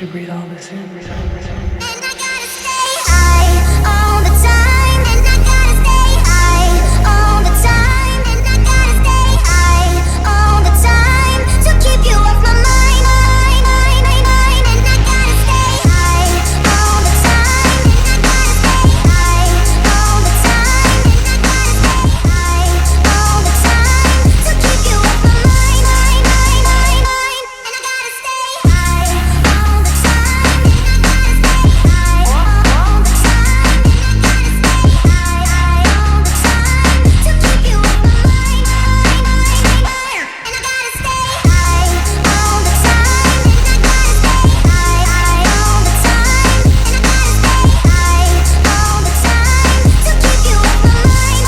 to breathe all this in. And I gotta stay high all the time. And I gotta stay high all the time. And I gotta stay high all the time to keep you off my mind. And I gotta stay high all the time. And I gotta stay high all the time. And I gotta stay high all the time to keep you off my mind. And I gotta stay high all the time. And I gotta stay high all the time. And I gotta stay high all the time to keep you off my mind. And I gotta stay high all the time. And I gotta stay high all the time. And I gotta stay high all the time to keep you off my mind.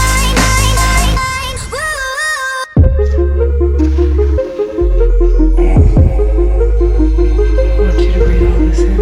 I want you to breathe all this in.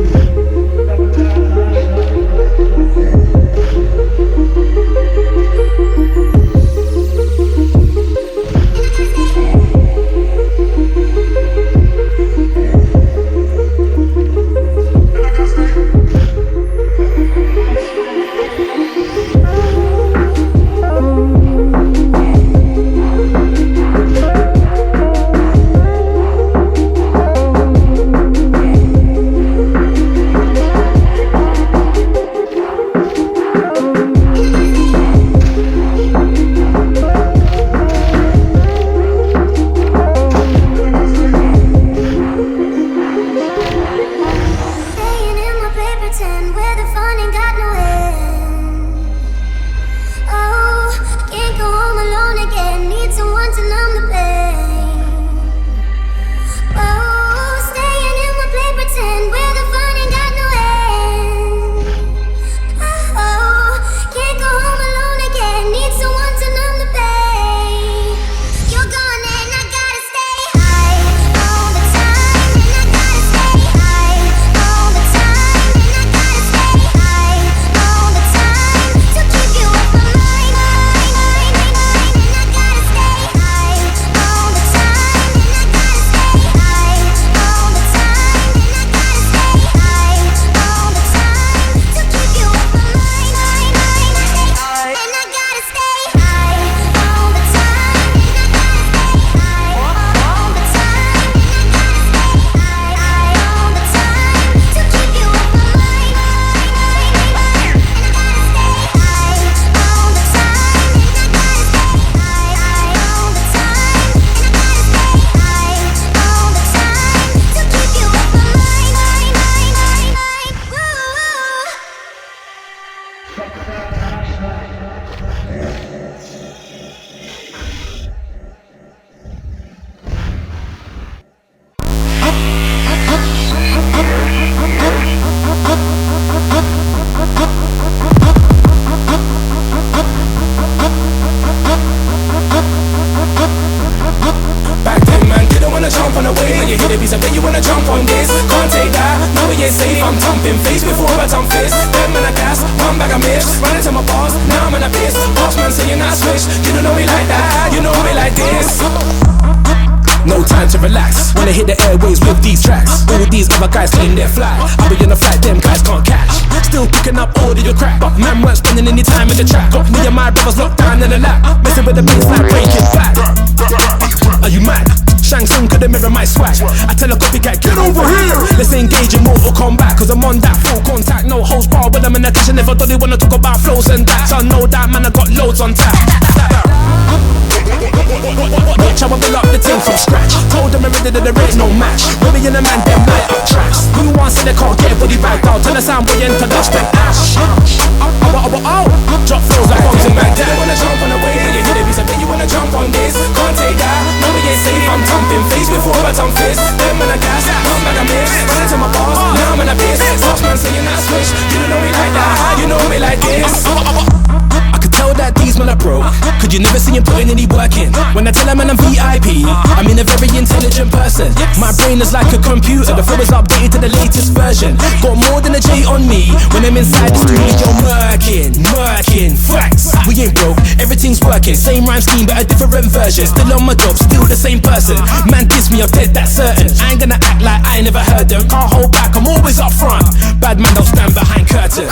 Staying in my play pretend where the fun ain't got no end. Oh, can't go home alone again. Need someone to numb the pain. Oh, staying in my play pretend where the fun ain't got no end. Oh, can't go home alone again. Need someone to numb the pain. You're gone and I gotta stay high all the time. And I gotta stay high all the time. And I gotta stay high all the time to keep you off my mind. And I gotta stay high all the time. And I gotta stay high all the time. And I gotta stay high all the time to keep you off my mind. And I gotta stay high all the time. And I gotta stay high all the time. And I gotta stay high all the time to keep you off my mind. And I gotta stay high all the time. And I gotta stay high all the time. And I gotta stay high all the time to keep you off my mind. Back then, man, didn't wanna jump on the wave. When you hit a piece of it, you wanna jump on this. Can't take that, now we ain't safe. I'm thumping face before I jump fist. Then man, I gas, one bag of mix. Run into my boss, now I'm in a piss. Boss man saying I switch. You don't know me like that, you know me like this. No time to relax when I hit the airways with these tracks. All these other guys claim they're fly. I'll be on a flight, them guys can't catch. Still picking up all of your crap, but man weren't spending any time in the trap. Got me and my brothers locked down in the lap, messing with the bass like breaking flat. Are you mad? Shang Tsung couldn't mirror my swag. I tell a copycat, get over here. Let's engage in Mortal Kombat, cause I'm on that full contact. No host bar when I'm in the kitchen. If I thought they wanna talk about flows and that, so I know that man I got loads on tap. Watch how I build up the team from scratch. Told them already that there ain't no match. Robbie and the man, them light up tracks. Who wants say they can't get body back down? Tell us I'm way into dust and ash. Drop flows like bombs in Baghdad. You wanna jump on the wave, when you hit a piece of it, you wanna jump on this. Can't take that, no we ain't safe. I'm thumping face before I jump fist. Them man I gas, one bag of mix. Run into my boss, now I'm in a piss. Boss man saying I switch. You don't know me like that, you know me like this. I could tell that these men are broke. Could you never see him putting any work in. When I tell him I'm VIP, I mean a very intelligent person. My brain is like a computer, the flow is updated to the latest version. Got more than a J on me when I'm inside the studio murking, facts. We ain't broke, everything's working. Same rhyme scheme but a different version. Still on my job, still the same person. Man diss me, I'm dead, that's certain. I ain't gonna act like I ain't never heard them. Can't hold back, I'm always up front. Bad man don't stand behind curtains.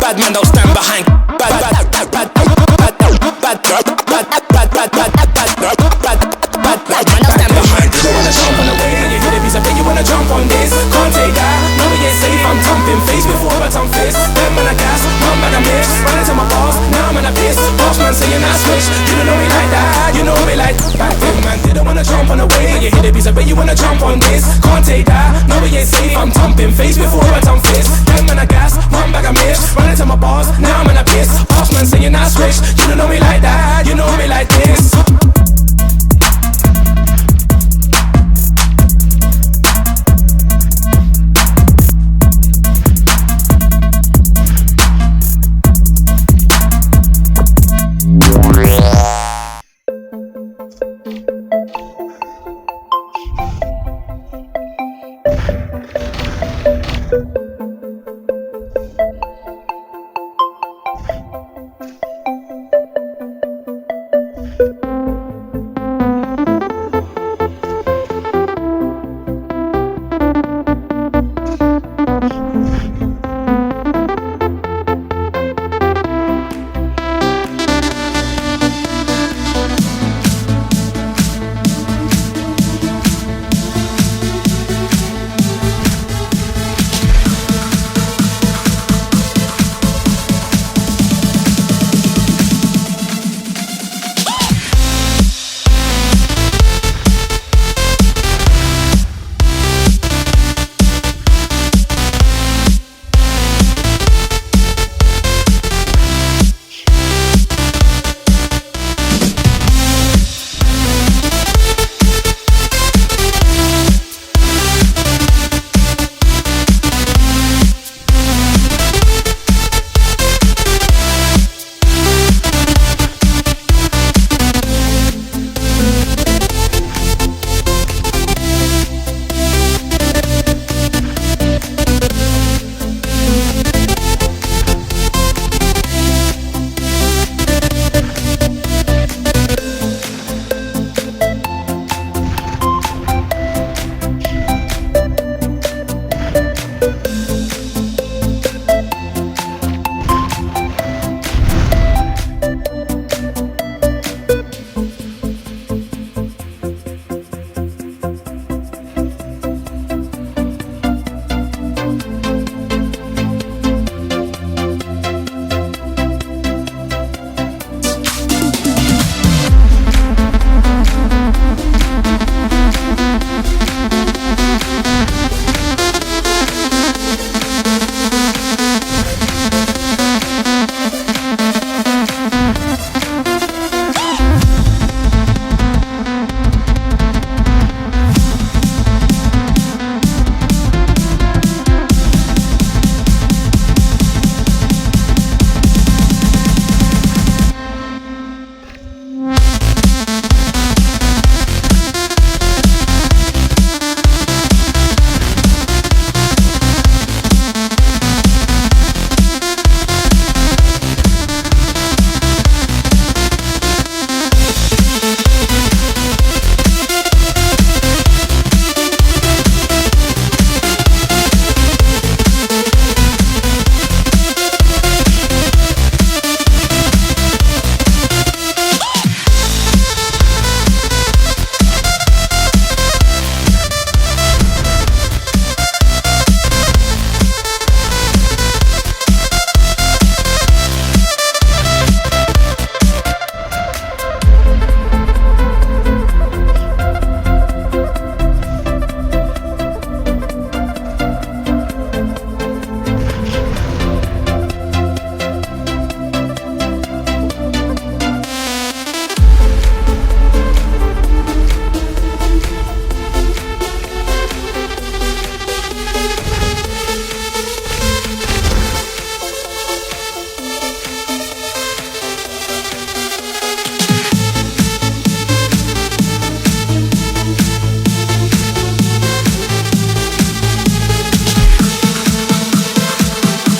Bad man don't stand behind. You wanna jump on the way, you hear the beats, I bet you wanna jump on this. Can't take that, no we ain't safe, I'm thumping face before I thump fist. Then man I gas, one bag I miss. Run into my boss, now I'm in a piss. Boss man saying I switch, you don't know me like that, you know me like. Back then man didn't wanna jump on the way, you hear the beats, I bet you wanna jump on this. Can't take that, no we ain't safe, I'm thumping face before I thump fist. Then man I gas, one bag I miss. Run into my boss, now I'm in a piss. Boss man saying I switch, you don't know me like that, you know me like this.